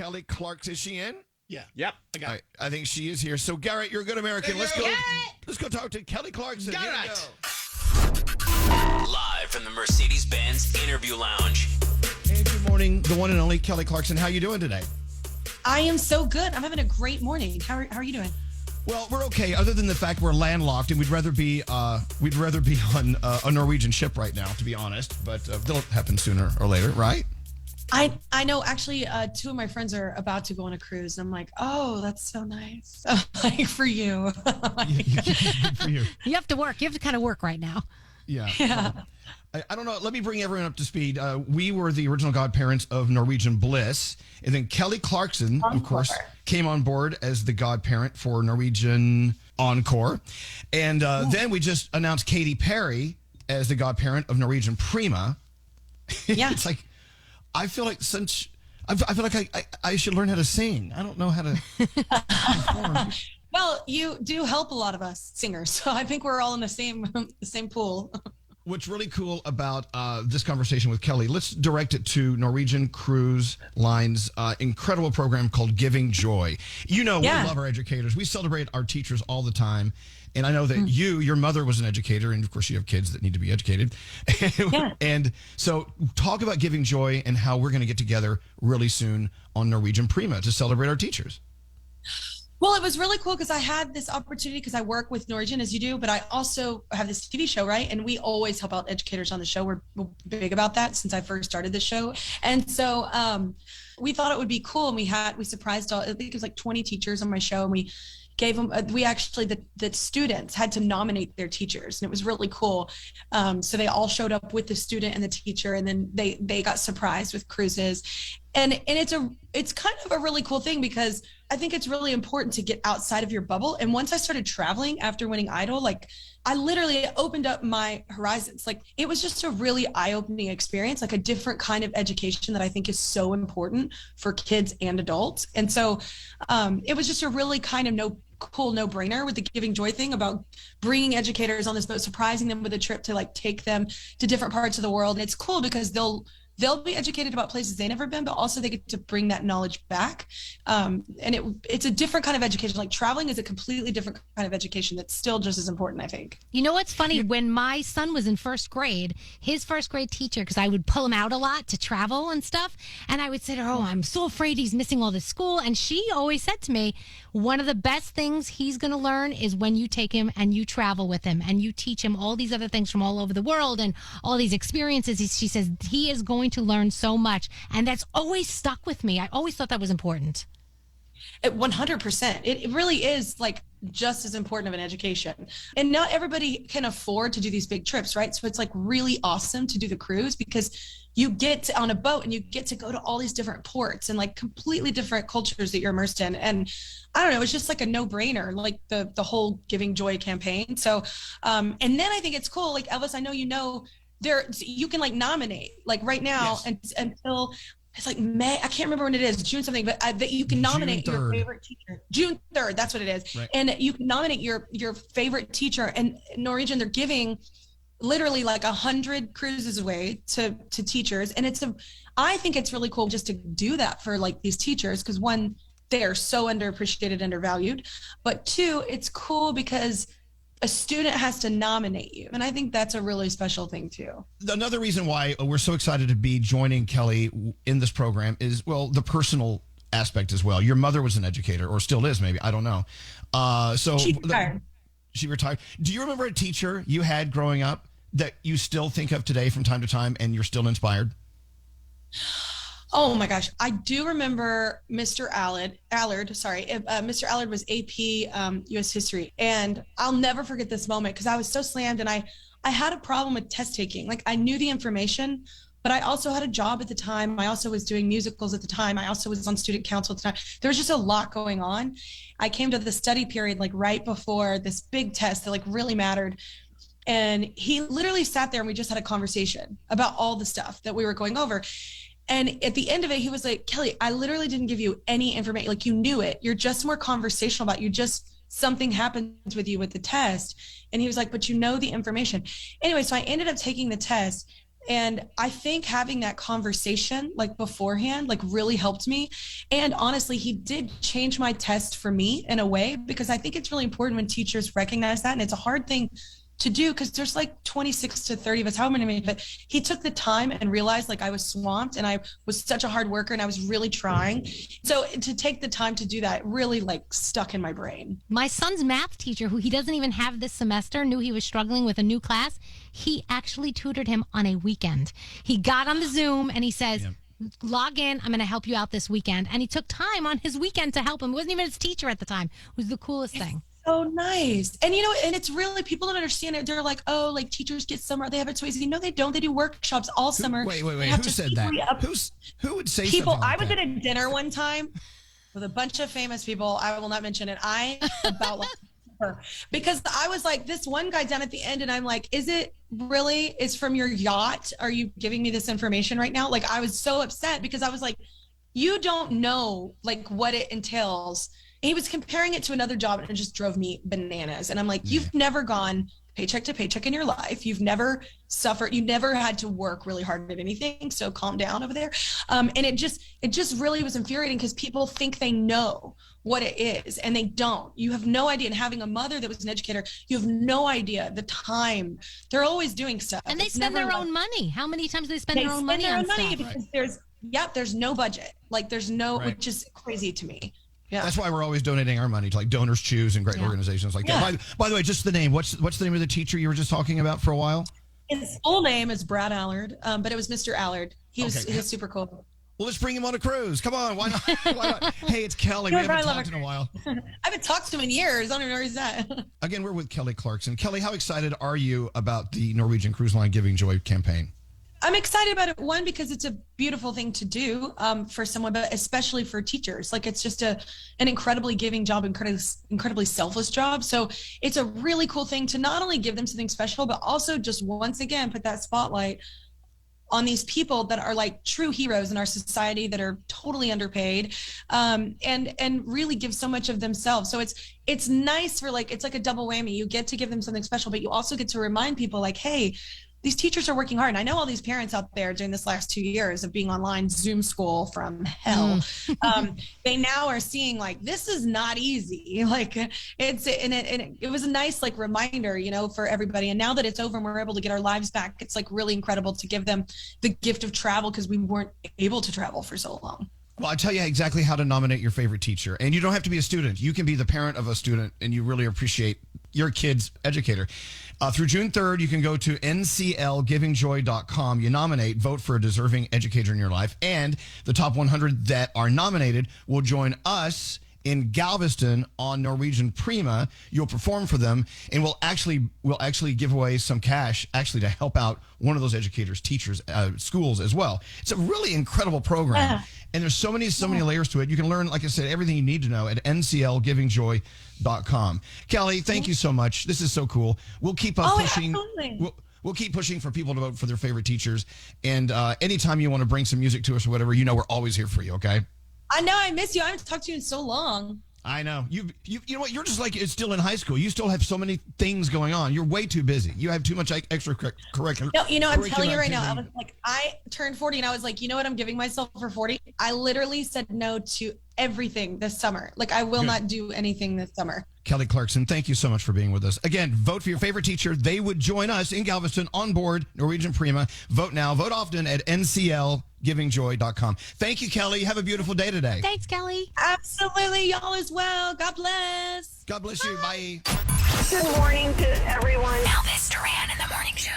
Kelly Clarkson. Is she in? Yeah. Yep. I think she is here. So, Garrett, you're a good American. Let's go talk to Kelly Clarkson. Garrett. Live from the Mercedes-Benz Interview Lounge. Hey, good morning. The one and only Kelly Clarkson. How you doing today? I am so good. I'm having a great morning. How are you doing? Well, we're okay, other than the fact we're landlocked and we'd rather be on a Norwegian ship right now, to be honest. But that'll happen sooner or later, right? I know. Actually, two of my friends are about to go on a cruise. And I'm like, oh, that's so nice. Like for you. Good for you. You have to work. You have to kind of work right now. Yeah. I don't know. Let me bring everyone up to speed. We were the original godparents of Norwegian Bliss. And then Kelly Clarkson, of course, came on board as the godparent for Norwegian Encore. And then we just announced Katy Perry as the godparent of Norwegian Prima. Yeah. It's like, I feel like I feel like I should learn how to sing. I don't know how to perform. Well, you do help a lot of us singers. So I think we're all in the same pool. What's really cool about this conversation with Kelly, let's direct it to Norwegian Cruise Line's incredible program called Giving Joy. We love our educators. We celebrate our teachers all the time. And I know that your mother was an educator, and of course you have kids that need to be educated. And so talk about Giving Joy and how we're going to get together really soon on Norwegian Prima to celebrate our teachers. Well, it was really cool because I had this opportunity because I work with Norwegian as you do, but I also have this TV show, right? And we always help out educators on the show. We're big about that since I first started the show. And so we thought it would be cool. And we surprised I think it was like 20 teachers on my show. And we gave them, the students had to nominate their teachers. And it was really cool. So they all showed up with the student and the teacher, and then they got surprised with cruises. And it's kind of a really cool thing because I think it's really important to get outside of your bubble. And once I started traveling after winning Idol, like I literally opened up my horizons. Like it was just a really eye-opening experience, like a different kind of education that I think is so important for kids and adults. And so it was just a really kind of no-brainer with the Giving Joy thing about bringing educators on this boat, surprising them with a trip to like take them to different parts of the world. And it's cool because they'll be educated about places they've never been, but also they get to bring that knowledge back. And it's a different kind of education. Like traveling is a completely different kind of education that's still just as important, I think. You know what's funny? When my son was in first grade, his first grade teacher, because I would pull him out a lot to travel and stuff, and I would say to her, I'm so afraid he's missing all this school. And she always said to me, one of the best things he's going to learn is when you take him and you travel with him and you teach him all these other things from all over the world and all these experiences. She says he is going to learn so much. And that's always stuck with me. I always thought that was important. 100%. It really is like just as important of an education. And not everybody can afford to do these big trips, right? So it's like really awesome to do the cruise because you get on a boat and you get to go to all these different ports and like completely different cultures that you're immersed in. And I don't know, it's just like a no-brainer, like the whole Giving Joy campaign. So, and then I think it's cool. Like Elvis, I know you can like nominate like right now until it's like May. I can't remember when it is, June something, but that you can nominate your favorite teacher. June 3rd, that's what it is. Right. And you can nominate your favorite teacher. And Norwegian, they're giving literally like 100 cruises away to teachers. And I think it's really cool just to do that for like these teachers because one, they are so underappreciated, undervalued. But two, it's cool because a student has to nominate you. And I think that's a really special thing too. Another reason why we're so excited to be joining Kelly in this program is, well, the personal aspect as well. Your mother was an educator or still is maybe, I don't know. She retired. She retired. Do you remember a teacher you had growing up that you still think of today from time to time and you're still inspired? Oh my gosh. I do remember Mr. Allard. Mr. Allard was AP US History. And I'll never forget this moment because I was so slammed and I had a problem with test taking. Like I knew the information, but I also had a job at the time. I also was doing musicals at the time. I also was on student council at the time. There was just a lot going on. I came to the study period like right before this big test that like really mattered. And he literally sat there and we just had a conversation about all the stuff that we were going over. And at the end of it, he was like, Kelly, I literally didn't give you any information. Like you knew it. You're just more conversational about something happens with you with the test. And he was like, but you know the information. Anyway, so I ended up taking the test And I think having that conversation like beforehand, like really helped me. And honestly, he did change my test for me in a way, because I think it's really important when teachers recognize that. And it's a hard thing to do because there's like 26 to 30 of us, how many, but he took the time and realized like I was swamped and I was such a hard worker and I was really trying. So to take the time to do that really like stuck in my brain. My son's math teacher, who he doesn't even have this semester, knew he was struggling with a new class. He actually tutored him on a weekend. He got on the Zoom and he says, log in, I'm going to help you out this weekend. And he took time on his weekend to help him. He wasn't even his teacher at the time. It was the coolest thing. So nice. And and it's really, people don't understand it. They're like, oh, like teachers get summer, they have it so easy. No, they don't. They do workshops all summer. Wait. Who said that? Who would say people? Something like I was that? at a dinner one time with a bunch of famous people. I will not mention it. Because I was like, this one guy down at the end, and I'm like, is it really? Is from your yacht? Are you giving me this information right now? Like, I was so upset because I was like, you don't know like what it entails. He was comparing it to another job and it just drove me bananas. And I'm like, you've never gone paycheck to paycheck in your life. You've never suffered. You never had to work really hard at anything. So calm down over there. And it just really was infuriating because people think they know what it is and they don't. You have no idea. And having a mother that was an educator, you have no idea the time. They're always doing stuff. And they spend their own money. How many times do they spend their own money on stuff? Because there's no budget. Like there's no, which is crazy to me. Yeah. That's why we're always donating our money to like Donors Choose and great organizations like that. By the way, just the name. What's the name of the teacher you were just talking about for a while? His full name is Brad Allard, but it was Mr. Allard. He was super cool. Well, let's bring him on a cruise. Come on, why not? Why not? Hey, it's Kelly. We haven't talked in a while. I haven't talked to him in years. I don't even know where he's at. Again, we're with Kelly Clarkson. Kelly, how excited are you about the Norwegian Cruise Line Giving Joy campaign? I'm excited about it, one, because it's a beautiful thing to do for someone, but especially for teachers. Like, it's just an incredibly giving job, incredibly selfless job. So it's a really cool thing to not only give them something special, but also just once again put that spotlight on these people that are like true heroes in our society that are totally underpaid, and really give so much of themselves. So it's nice for it's like a double whammy. You get to give them something special, but you also get to remind people like, hey, these teachers are working hard. And I know all these parents out there during this last 2 years of being online Zoom school from hell. They now are seeing like, this is not easy. Like it was a nice like reminder, for everybody. And now that it's over and we're able to get our lives back, it's like really incredible to give them the gift of travel because we weren't able to travel for so long. Well, I'll tell you exactly how to nominate your favorite teacher. And you don't have to be a student. You can be the parent of a student and you really appreciate your kid's educator. Through June 3rd, you can go to nclgivingjoy.com. You nominate, vote for a deserving educator in your life. And the top 100 that are nominated will join us in Galveston on Norwegian Prima. You'll perform for them, and we'll actually give away some cash actually to help out one of those educators, teachers, schools as well. It's a really incredible program. And there's so many layers to it. You can learn, like I said, everything you need to know at nclgivingjoy.com. Kelly, thank you so much. This is so cool. We'll keep pushing. We'll keep pushing for people to vote for their favorite teachers. And anytime you want to bring some music to us or whatever, we're always here for you, okay? I know, I miss you. I haven't talked to you in so long. I know. You know what? You're just like it's still in high school. You still have so many things going on. You're way too busy. You have too much extracurricular. No, I'm telling you right now. I was like, I turned 40 and I was like, you know what? I'm giving myself for 40. I literally said no to everything this summer. Like, I will not do anything this summer. Kelly Clarkson, thank you so much for being with us. Again, vote for your favorite teacher. They would join us in Galveston on board Norwegian Prima. Vote now. Vote often at nclgivingjoy.com. Thank you, Kelly. Have a beautiful day today. Thanks, Kelly. Absolutely. Y'all as well. God bless. God bless you. Bye. Good morning to everyone. Elvis, Duran in the morning show.